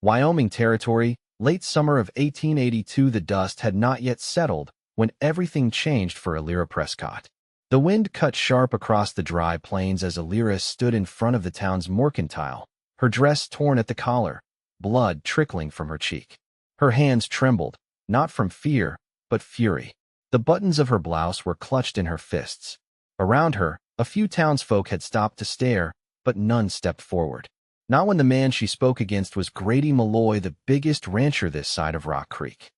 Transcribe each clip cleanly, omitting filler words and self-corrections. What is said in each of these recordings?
Wyoming Territory, late summer of 1882. The dust had not yet settled when everything changed for Elira Prescott. The wind cut sharp across the dry plains as Elira stood in front of the town's mercantile, her dress torn at the collar, blood trickling from her cheek. Her hands trembled, not from fear, but fury. The buttons of her blouse were clutched in her fists. Around her, a few townsfolk had stopped to stare, but none stepped forward. Not when the man she spoke against was Grady Malloy, the biggest rancher this side of Rock Creek.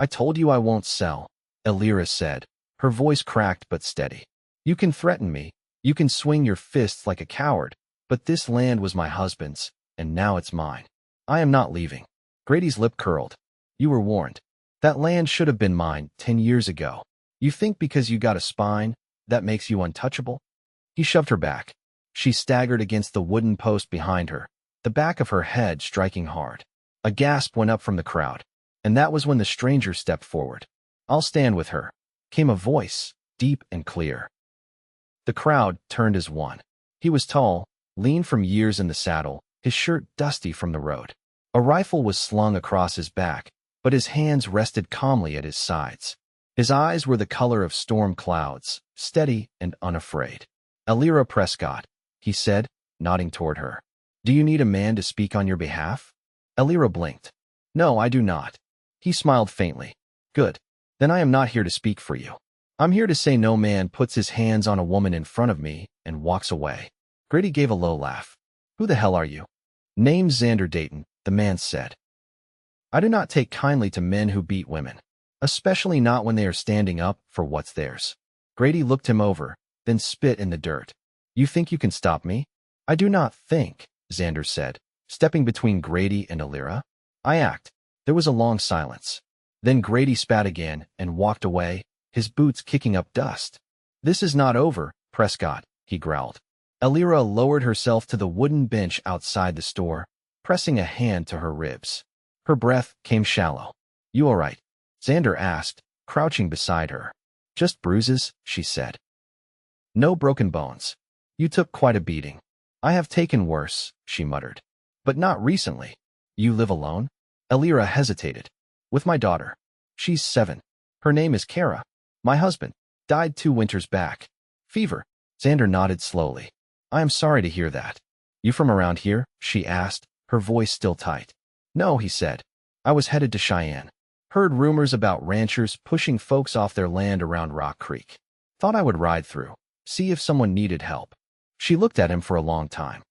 "I told you I won't sell," Elira said, her voice cracked but steady. "You can threaten me, you can swing your fists like a coward, but this land was my husband's, and now it's mine. I am not leaving." Grady's lip curled. "You were warned. That land should have been mine 10 years ago. You think because you got a spine, that makes you untouchable?" He shoved her back. She staggered against the wooden post behind her, the back of her head striking hard. A gasp went up from the crowd, and that was when the stranger stepped forward. "I'll stand with her," came a voice, deep and clear. The crowd turned as one. He was tall, lean from years in the saddle, his shirt dusty from the road. A rifle was slung across his back, but his hands rested calmly at his sides. His eyes were the color of storm clouds, steady and unafraid. "Elira Prescott," he said, nodding toward her. "Do you need a man to speak on your behalf?" Elira blinked. "No, I do not." He smiled faintly. "Good. Then I am not here to speak for you. I'm here to say no man puts his hands on a woman in front of me and walks away." Grady gave a low laugh. "Who the hell are you?" "Name's Xander Deighton," the man said. "I do not take kindly to men who beat women, especially not when they are standing up for what's theirs." Grady looked him over, then spit in the dirt. "You think you can stop me?" "I do not think," Xander said, stepping between Grady and Elira. "I act." There was a long silence. Then Grady spat again and walked away, his boots kicking up dust. "This is not over, Prescott," he growled. Elira lowered herself to the wooden bench outside the store, pressing a hand to her ribs. Her breath came shallow. "You all right?" Xander asked, crouching beside her. "Just bruises," she said. "No broken bones. You took quite a beating." "I have taken worse," she muttered. "But not recently." "You live alone?" Elira hesitated. "With my daughter. She's 7. Her name is Karra. My husband died 2 winters back. Fever." Xander nodded slowly. "I am sorry to hear that. You from around here?" she asked, her voice still tight. "No," he said. "I was headed to Cheyenne. Heard rumors about ranchers pushing folks off their land around Rock Creek. Thought I would ride through, see if someone needed help." She looked at him for a long time.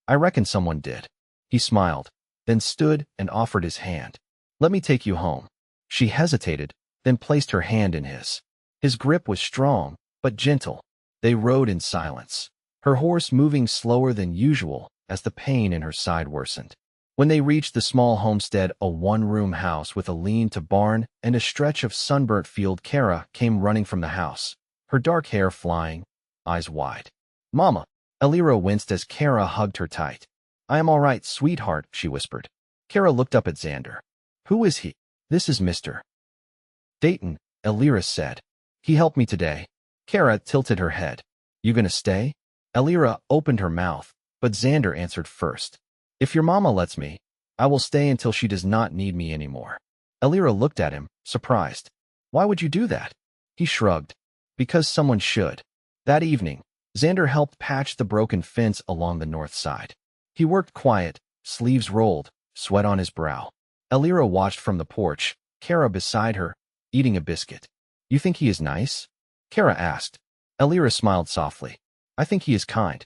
"I reckon someone did." He smiled, then stood and offered his hand. "Let me take you home." She hesitated, then placed her hand in his. His grip was strong, but gentle. They rode in silence, her horse moving slower than usual as the pain in her side worsened. When they reached the small homestead, a one-room house with a lean-to barn and a stretch of sunburnt field, Karra came running from the house, her dark hair flying, eyes wide. "Mama!" Elira winced as Karra hugged her tight. "I am all right, sweetheart," she whispered. Karra looked up at Xander. "Who is he?" "This is Mr. Deighton," Elira said. "He helped me today." Karra tilted her head. "You gonna stay?" Elira opened her mouth, but Xander answered first. "If your mama lets me, I will stay until she does not need me anymore." Elira looked at him, surprised. "Why would you do that?" He shrugged. "Because someone should." That evening, Xander helped patch the broken fence along the north side. He worked quiet, sleeves rolled, sweat on his brow. Elira watched from the porch, Karra beside her, eating a biscuit. "You think he is nice?" Karra asked. Elira smiled softly. "I think he is kind."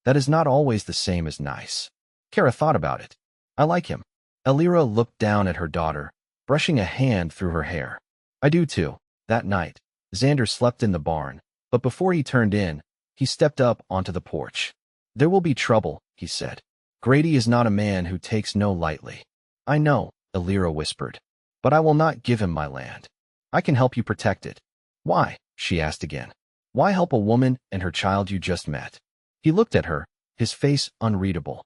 "That is not always the same as nice." Karra thought about it. "I like him." Elira looked down at her daughter, brushing a hand through her hair. "I do too." That night, Xander slept in the barn, but before he turned in, he stepped up onto the porch. "There will be trouble," he said. "Grady is not a man who takes no lightly." "I know," Elira whispered, "but I will not give him my land. I can help you protect it." "Why?" she asked again. "Why help a woman and her child you just met?" He looked at her, his face unreadable.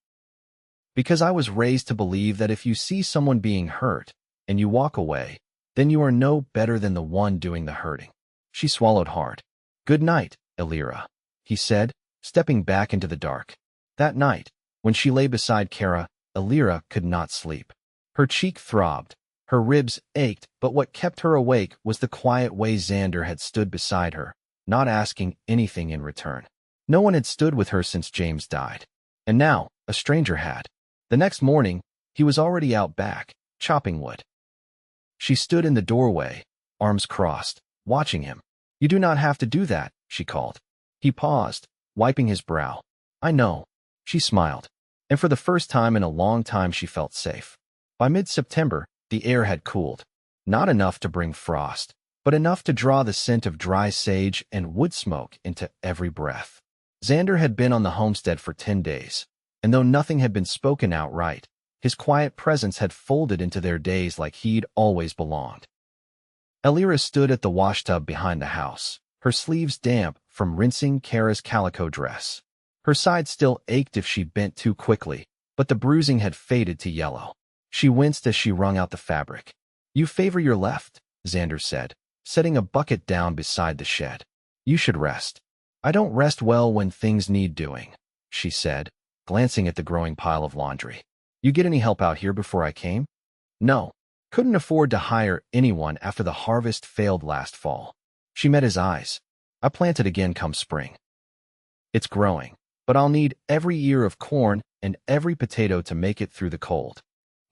"Because I was raised to believe that if you see someone being hurt, and you walk away, then you are no better than the one doing the hurting." She swallowed hard. "Good night, Elira," he said, stepping back into the dark. That night, when she lay beside Karra, Elira could not sleep. Her cheek throbbed. Her ribs ached, but what kept her awake was the quiet way Xander had stood beside her, not asking anything in return. No one had stood with her since James died. And now, a stranger had. The next morning, he was already out back, chopping wood. She stood in the doorway, arms crossed, watching him. "You do not have to do that," she called. He paused, wiping his brow. "I know." She smiled, and for the first time in a long time she felt safe. By mid-September, the air had cooled. Not enough to bring frost, but enough to draw the scent of dry sage and wood smoke into every breath. Xander had been on the homestead for 10 days, and though nothing had been spoken outright, his quiet presence had folded into their days like he'd always belonged. Elira stood at the washtub behind the house, her sleeves damp from rinsing Karra's calico dress. Her side still ached if she bent too quickly, but the bruising had faded to yellow. She winced as she wrung out the fabric. "You favor your left," Xander said, setting a bucket down beside the shed. "You should rest." "I don't rest well when things need doing," she said, glancing at the growing pile of laundry. "You get any help out here before I came?" "No. Couldn't afford to hire anyone after the harvest failed last fall." She met his eyes. "I plant it again come spring. It's growing, but I'll need every ear of corn and every potato to make it through the cold."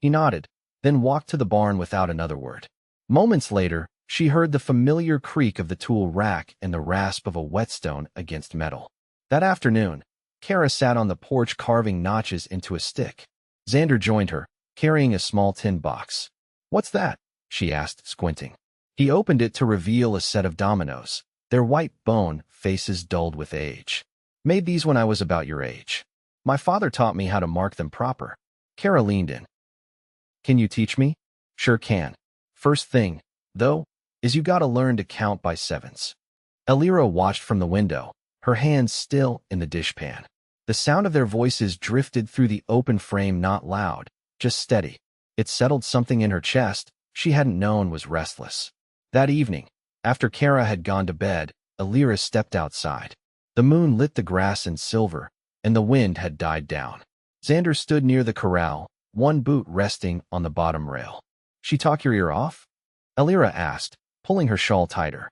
He nodded, then walked to the barn without another word. Moments later, she heard the familiar creak of the tool rack and the rasp of a whetstone against metal. That afternoon, Karra sat on the porch carving notches into a stick. Xander joined her, carrying a small tin box. "What's that?" she asked, squinting. He opened it to reveal a set of dominoes, their white bone faces dulled with age. "Made these when I was about your age. My father taught me how to mark them proper." Karra leaned in. "Can you teach me?" "Sure can. First thing, though, is you gotta learn to count by sevens." Elira watched from the window, her hands still in the dishpan. The sound of their voices drifted through the open frame, not loud, just steady. It settled something in her chest she hadn't known was restless. That evening, after Karra had gone to bed, Elira stepped outside. The moon lit the grass in silver, and the wind had died down. Xander stood near the corral, one boot resting on the bottom rail. "She talk your ear off?" Elira asked, pulling her shawl tighter.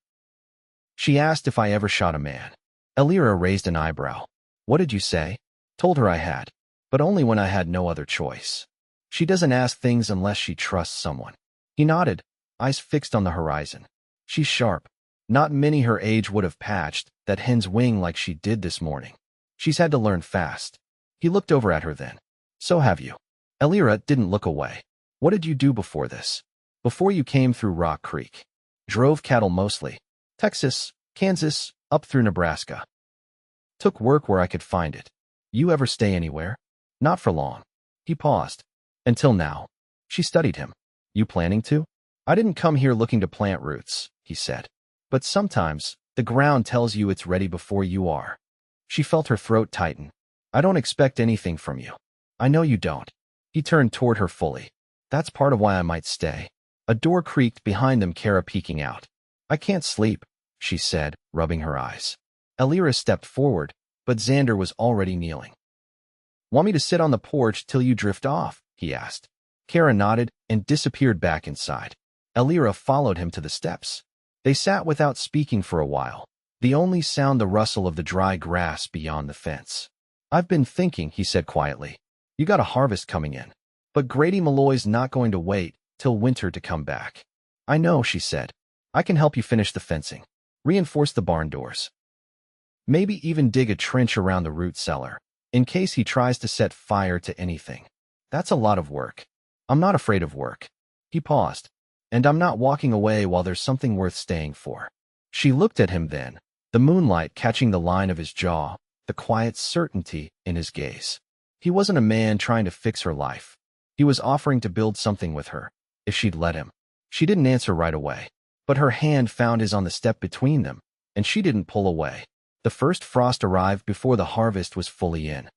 "She asked if I ever shot a man." Elira raised an eyebrow. "What did you say?" "Told her I had, but only when I had no other choice. She doesn't ask things unless she trusts someone." He nodded, eyes fixed on the horizon. "She's sharp. Not many her age would have patched that hen's wing like she did this morning. She's had to learn fast." He looked over at her then. "So have you." Elira didn't look away. "What did you do before this? Before you came through Rock Creek?" "Drove cattle mostly. Texas, Kansas, up through Nebraska. Took work where I could find it." "You ever stay anywhere?" "Not for long." He paused. "Until now." She studied him. "You planning to?" "I didn't come here looking to plant roots," he said. "But sometimes, the ground tells you it's ready before you are." She felt her throat tighten. "I don't expect anything from you." "I know you don't." He turned toward her fully. "That's part of why I might stay." A door creaked behind them, Karra peeking out. "I can't sleep," she said, rubbing her eyes. Elira stepped forward, but Xander was already kneeling. "Want me to sit on the porch till you drift off?" he asked. Karra nodded and disappeared back inside. Elira followed him to the steps. They sat without speaking for a while, the only sound the rustle of the dry grass beyond the fence. "I've been thinking," he said quietly. "You got a harvest coming in. But Grady Malloy's not going to wait till winter to come back." "I know," she said. "I can help you finish the fencing, reinforce the barn doors. Maybe even dig a trench around the root cellar, in case he tries to set fire to anything. That's a lot of work." "I'm not afraid of work." He paused. "And I'm not walking away while there's something worth staying for." She looked at him then, the moonlight catching the line of his jaw, the quiet certainty in his gaze. He wasn't a man trying to fix her life. He was offering to build something with her, if she'd let him. She didn't answer right away, but her hand found his on the step between them, and she didn't pull away. The first frost arrived before the harvest was fully in.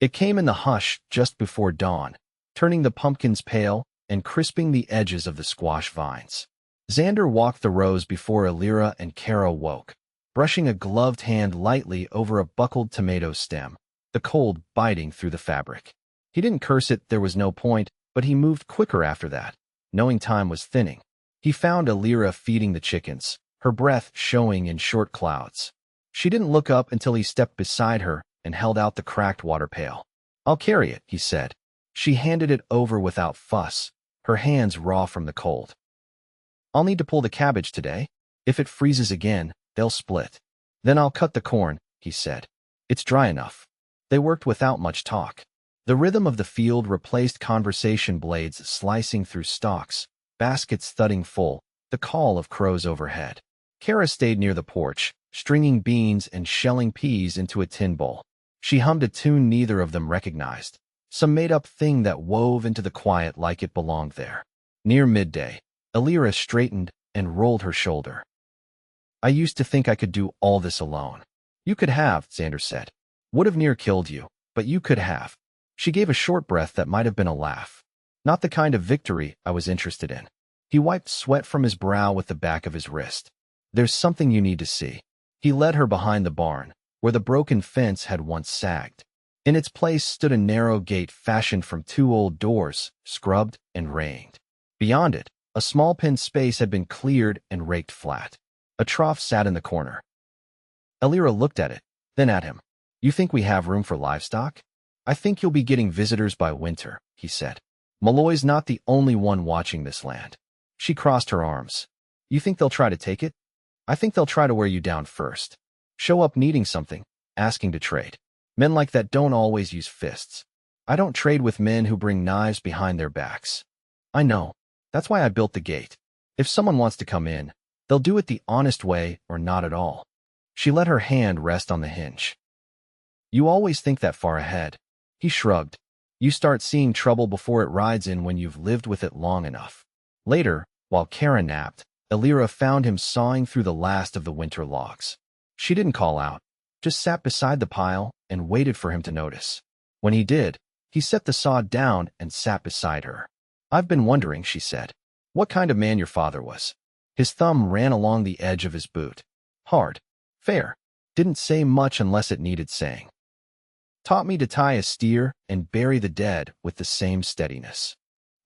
It came in the hush just before dawn, turning the pumpkins pale and crisping the edges of the squash vines. Xander walked the rows before Elira and Karra woke, brushing a gloved hand lightly over a buckled tomato stem, the cold biting through the fabric. He didn't curse it, there was no point, but he moved quicker after that, knowing time was thinning. He found Elira feeding the chickens, her breath showing in short clouds. She didn't look up until he stepped beside her and held out the cracked water pail. "I'll carry it," he said. She handed it over without fuss, her hands raw from the cold. "I'll need to pull the cabbage today. If it freezes again, they'll split. Then I'll cut the corn," he said. "It's dry enough." They worked without much talk. The rhythm of the field replaced conversation, blades slicing through stalks, baskets thudding full, the call of crows overhead. Karra stayed near the porch, stringing beans and shelling peas into a tin bowl. She hummed a tune neither of them recognized, some made-up thing that wove into the quiet like it belonged there. Near midday, Elira straightened and rolled her shoulder. "I used to think I could do all this alone." "You could have," Xander said. "Would have near killed you, but you could have." She gave a short breath that might have been a laugh. "Not the kind of victory I was interested in." He wiped sweat from his brow with the back of his wrist. "There's something you need to see." He led her behind the barn, where the broken fence had once sagged. In its place stood a narrow gate fashioned from two old doors, scrubbed and ranged. Beyond it, a small pin space had been cleared and raked flat. A trough sat in the corner. Elira looked at it, then at him. "You think we have room for livestock?" "I think you'll be getting visitors by winter," he said. "Malloy's not the only one watching this land." She crossed her arms. "You think they'll try to take it?" "I think they'll try to wear you down first. Show up needing something, asking to trade. Men like that don't always use fists. I don't trade with men who bring knives behind their backs." "I know. That's why I built the gate. If someone wants to come in, they'll do it the honest way or not at all." She let her hand rest on the hinge. "You always think that far ahead." He shrugged. "You start seeing trouble before it rides in when you've lived with it long enough." Later, while Karra napped, Elira found him sawing through the last of the winter logs. She didn't call out, just sat beside the pile and waited for him to notice. When he did, he set the saw down and sat beside her. "I've been wondering," she said, "what kind of man your father was." His thumb ran along the edge of his boot. "Hard. Fair. Didn't say much unless it needed saying. Taught me to tie a steer and bury the dead with the same steadiness."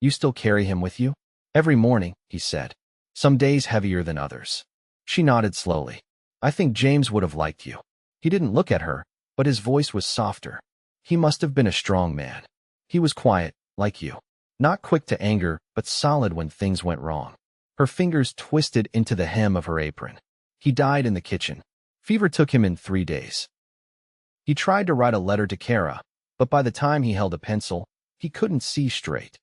"You still carry him with you?" "Every morning," he said. "Some days heavier than others." She nodded slowly. "I think James would have liked you." He didn't look at her, but his voice was softer. "He must have been a strong man. He was quiet, like you. Not quick to anger, but solid when things went wrong." Her fingers twisted into the hem of her apron. "He died in the kitchen. Fever took him in 3 days." He tried to write a letter to Karra, but by the time he held a pencil, he couldn't see straight.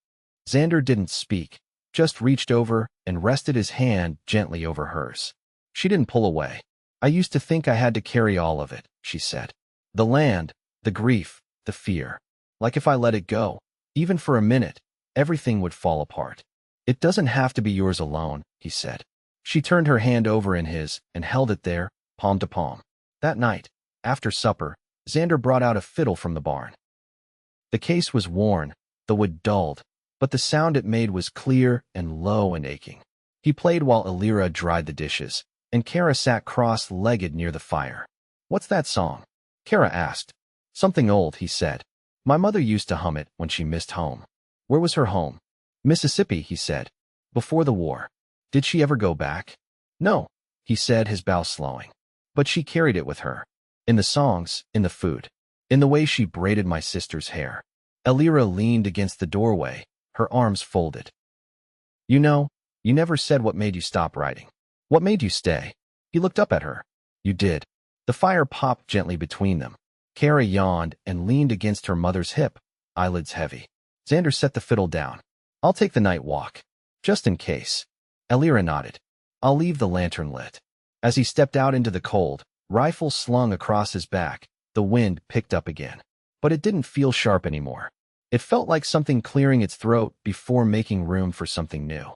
Xander didn't speak, just reached over and rested his hand gently over hers. She didn't pull away. "I used to think I had to carry all of it," she said. "The land, the grief, the fear. Like if I let it go, even for a minute, everything would fall apart." "It doesn't have to be yours alone," he said. She turned her hand over in his and held it there, palm to palm. That night, after supper, Xander brought out a fiddle from the barn. The case was worn, the wood dulled, but the sound it made was clear and low and aching. He played while Elira dried the dishes, and Karra sat cross-legged near the fire. "What's that song?" Karra asked. "Something old," he said. "My mother used to hum it when she missed home." "Where was her home?" "Mississippi," he said. "Before the war." "Did she ever go back?" "No," he said, his bow slowing. "But she carried it with her. In the songs, in the food, in the way she braided my sister's hair." Elira leaned against the doorway, her arms folded. "You know, you never said what made you stop writing. What made you stay?" He looked up at her. "You did." The fire popped gently between them. Karra yawned and leaned against her mother's hip, eyelids heavy. Xander set the fiddle down. "I'll take the night walk. Just in case." Elira nodded. "I'll leave the lantern lit." As he stepped out into the cold, rifle slung across his back, the wind picked up again. But it didn't feel sharp anymore. It felt like something clearing its throat before making room for something new.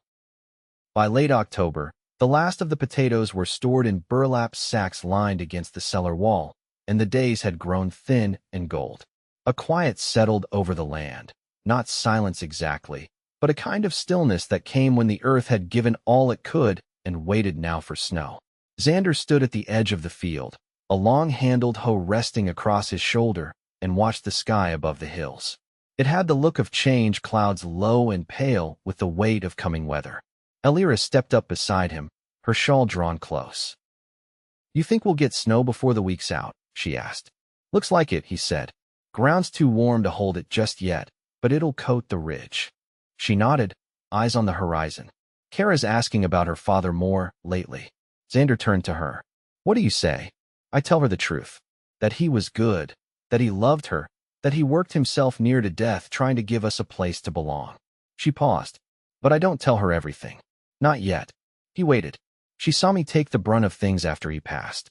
By late October, the last of the potatoes were stored in burlap sacks lined against the cellar wall, and the days had grown thin and gold. A quiet settled over the land, not silence exactly, but a kind of stillness that came when the earth had given all it could and waited now for snow. Xander stood at the edge of the field, a long-handled hoe resting across his shoulder, and watched the sky above the hills. It had the look of change clouds low and pale with the weight of coming weather. Elira stepped up beside him, her shawl drawn close. "You think we'll get snow before the week's out?" she asked. "Looks like it," he said. "Ground's too warm to hold it just yet, but it'll coat the ridge." She nodded, eyes on the horizon. "Karra's asking about her father more lately." Xander turned to her. "What do you say?" "I tell her the truth. That he was good, that he loved her, that he worked himself near to death trying to give us a place to belong." She paused. "But I don't tell her everything. Not yet." He waited. "She saw me take the brunt of things after he passed.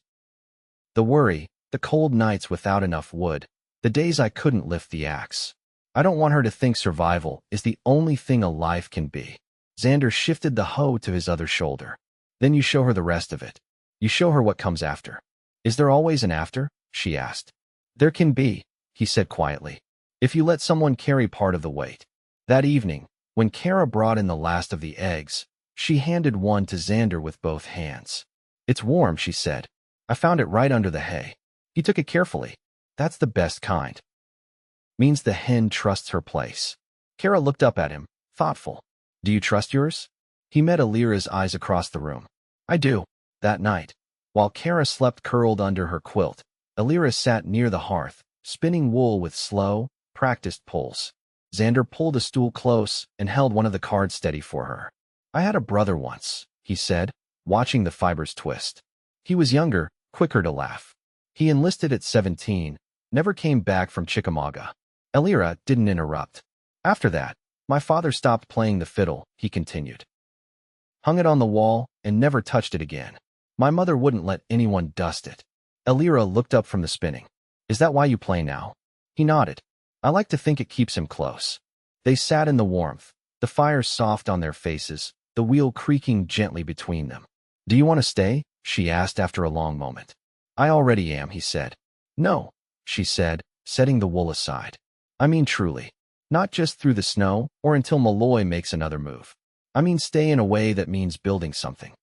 The worry, the cold nights without enough wood, the days I couldn't lift the axe. I don't want her to think survival is the only thing a life can be." Xander shifted the hoe to his other shoulder. "Then you show her the rest of it. You show her what comes after." "Is there always an after?" she asked. "There can be," he said quietly, "if you let someone carry part of the weight." That evening, when Karra brought in the last of the eggs, she handed one to Xander with both hands. "It's warm," she said. "I found it right under the hay." He took it carefully. "That's the best kind. Means the hen trusts her place." Karra looked up at him, thoughtful. "Do you trust yours?" He met Elira's eyes across the room. "I do." That night, while Karra slept curled under her quilt, Elira sat near the hearth, spinning wool with slow, practiced pulls. Xander pulled a stool close and held one of the cards steady for her. "I had a brother once," he said, watching the fibers twist. "He was younger, quicker to laugh. He enlisted at 17, never came back from Chickamauga." Elira didn't interrupt. "After that, my father stopped playing the fiddle," he continued. "Hung it on the wall and never touched it again. My mother wouldn't let anyone dust it." Elira looked up from the spinning. "Is that why you play now?" He nodded. "I like to think it keeps him close." They sat in the warmth, the fire soft on their faces, the wheel creaking gently between them. "Do you want to stay?" she asked after a long moment. "I already am," he said. "No," she said, setting the wool aside. "I mean truly. Not just through the snow or until Malloy makes another move. I mean stay in a way that means building something.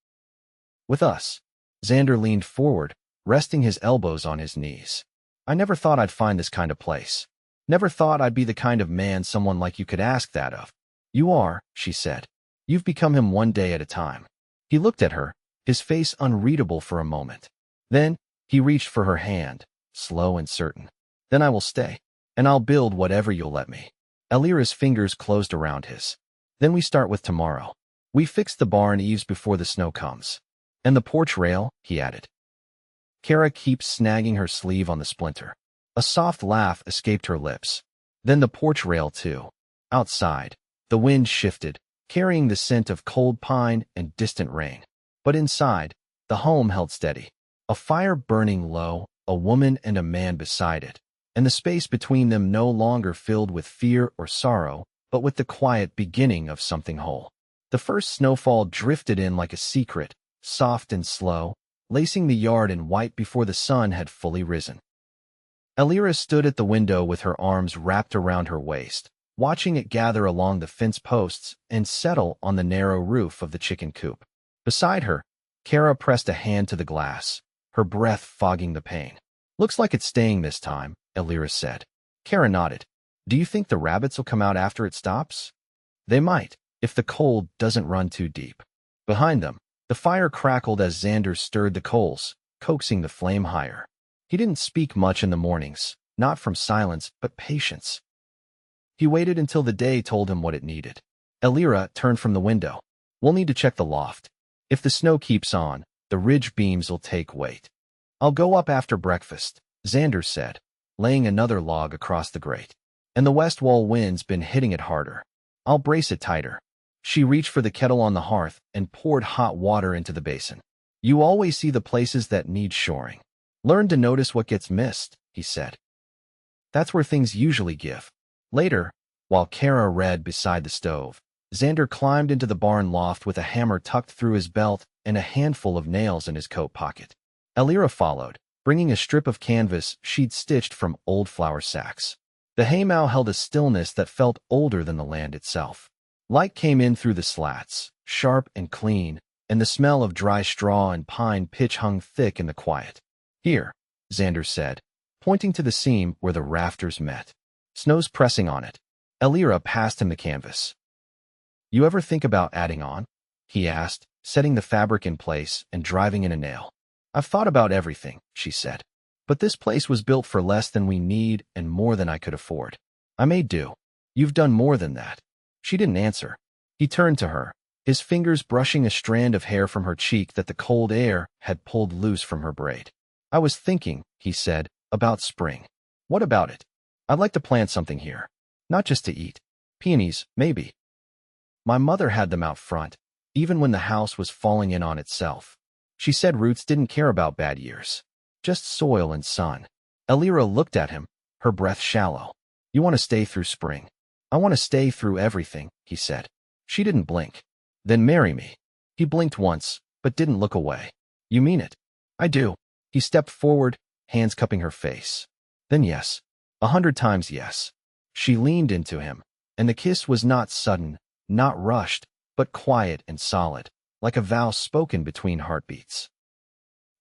With us." Xander leaned forward, resting his elbows on his knees. "I never thought I'd find this kind of place. Never thought I'd be the kind of man someone like you could ask that of." "You are," she said. "You've become him one day at a time." He looked at her, his face unreadable for a moment. Then he reached for her hand, slow and certain. "Then I will stay, and I'll build whatever you'll let me." Elira's fingers closed around his. "Then we start with tomorrow. We fix the barn eaves before the snow comes. And the porch rail," he added. Karra keeps snagging her sleeve on the splinter. A soft laugh escaped her lips. "Then the porch rail too." Outside, the wind shifted, carrying the scent of cold pine and distant rain. But inside, the home held steady. A fire burning low, a woman and a man beside it, and the space between them no longer filled with fear or sorrow, but with the quiet beginning of something whole. The first snowfall drifted in like a secret, soft and slow, lacing the yard in white before the sun had fully risen. Elira stood at the window with her arms wrapped around her waist, watching it gather along the fence posts and settle on the narrow roof of the chicken coop. Beside her, Karra pressed a hand to the glass, her breath fogging the pain. "Looks like it's staying this time," Elira said. Karra nodded. "Do you think the rabbits will come out after it stops?" "They might, if the cold doesn't run too deep." Behind them, the fire crackled as Xander stirred the coals, coaxing the flame higher. He didn't speak much in the mornings, not from silence, but patience. He waited until the day told him what it needed. Elira turned from the window. "We'll need to check the loft. If the snow keeps on, the ridge beams'll take weight." "I'll go up after breakfast," Xander said, laying another log across the grate. "And the west wall wind's been hitting it harder. I'll brace it tighter." She reached for the kettle on the hearth and poured hot water into the basin. "You always see the places that need shoring. Learn to notice what gets missed," he said. "That's where things usually give." Later, while Karra read beside the stove, Xander climbed into the barn loft with a hammer tucked through his belt and a handful of nails in his coat pocket. Elira followed, bringing a strip of canvas she'd stitched from old flour sacks. The haymow held a stillness that felt older than the land itself. Light came in through the slats, sharp and clean, and the smell of dry straw and pine pitch hung thick in the quiet. "Here," Xander said, pointing to the seam where the rafters met. "Snow's pressing on it. Elira passed him the canvas. "You ever think about adding on?" he asked, setting the fabric in place and driving in a nail. "I've thought about everything," she said. "But this place was built for less than we need and more than I could afford. I made do." "You've done more than that." She didn't answer. He turned to her, his fingers brushing a strand of hair from her cheek that the cold air had pulled loose from her braid. "I was thinking," he said, "about spring." "What about it?" "I'd like to plant something here. Not just to eat. Peonies, maybe. My mother had them out front, even when the house was falling in on itself. She said roots didn't care about bad years. Just soil and sun." Elira looked at him, her breath shallow. "You want to stay through spring?" "I want to stay through everything," he said. She didn't blink. "Then marry me." He blinked once, but didn't look away. "You mean it?" "I do." He stepped forward, hands cupping her face. "Then yes. 100 times yes." She leaned into him, and the kiss was not sudden, not rushed, but quiet and solid, like a vow spoken between heartbeats.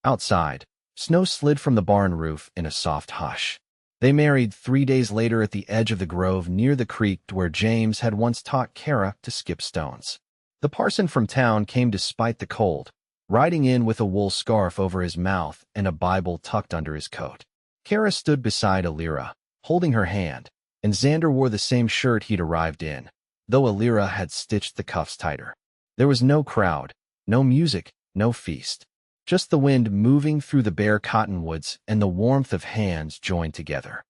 Outside, snow slid from the barn roof in a soft hush. They married 3 days later at the edge of the grove near the creek where James had once taught Karra to skip stones. The parson from town came despite the cold, riding in with a wool scarf over his mouth and a Bible tucked under his coat. Karra stood beside Elira, holding her hand, and Xander wore the same shirt he'd arrived in, though Elira had stitched the cuffs tighter. There was no crowd, no music, no feast. Just the wind moving through the bare cottonwoods and the warmth of hands joined together.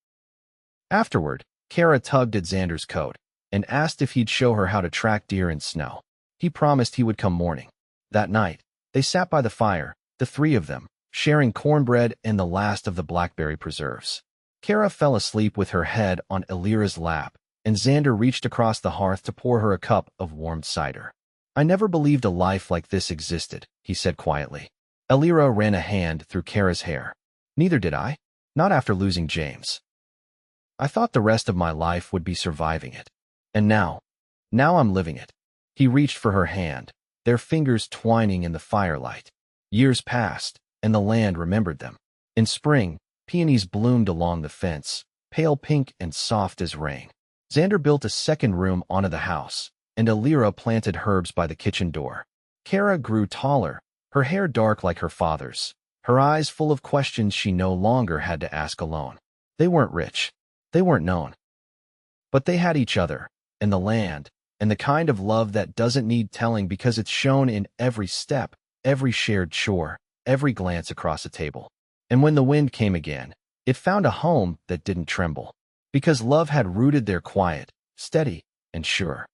Afterward, Karra tugged at Xander's coat and asked if he'd show her how to track deer in snow. He promised he would come morning. That night, they sat by the fire, the three of them, sharing cornbread and the last of the blackberry preserves. Karra fell asleep with her head on Elira's lap, and Xander reached across the hearth to pour her a cup of warm cider. "I never believed a life like this existed," he said quietly. Elira ran a hand through Karra's hair. "Neither did I. Not after losing James. I thought the rest of my life would be surviving it. And now I'm living it." He reached for her hand, their fingers twining in the firelight. Years passed, and the land remembered them. In spring, peonies bloomed along the fence, pale pink and soft as rain. Xander built a second room onto the house, and Elira planted herbs by the kitchen door. Karra grew taller, her hair dark like her father's, her eyes full of questions she no longer had to ask alone. They weren't rich. They weren't known. But they had each other, and the land, and the kind of love that doesn't need telling because it's shown in every step, every shared chore, every glance across a table. And when the wind came again, it found a home that didn't tremble, because love had rooted there quiet, steady, and sure.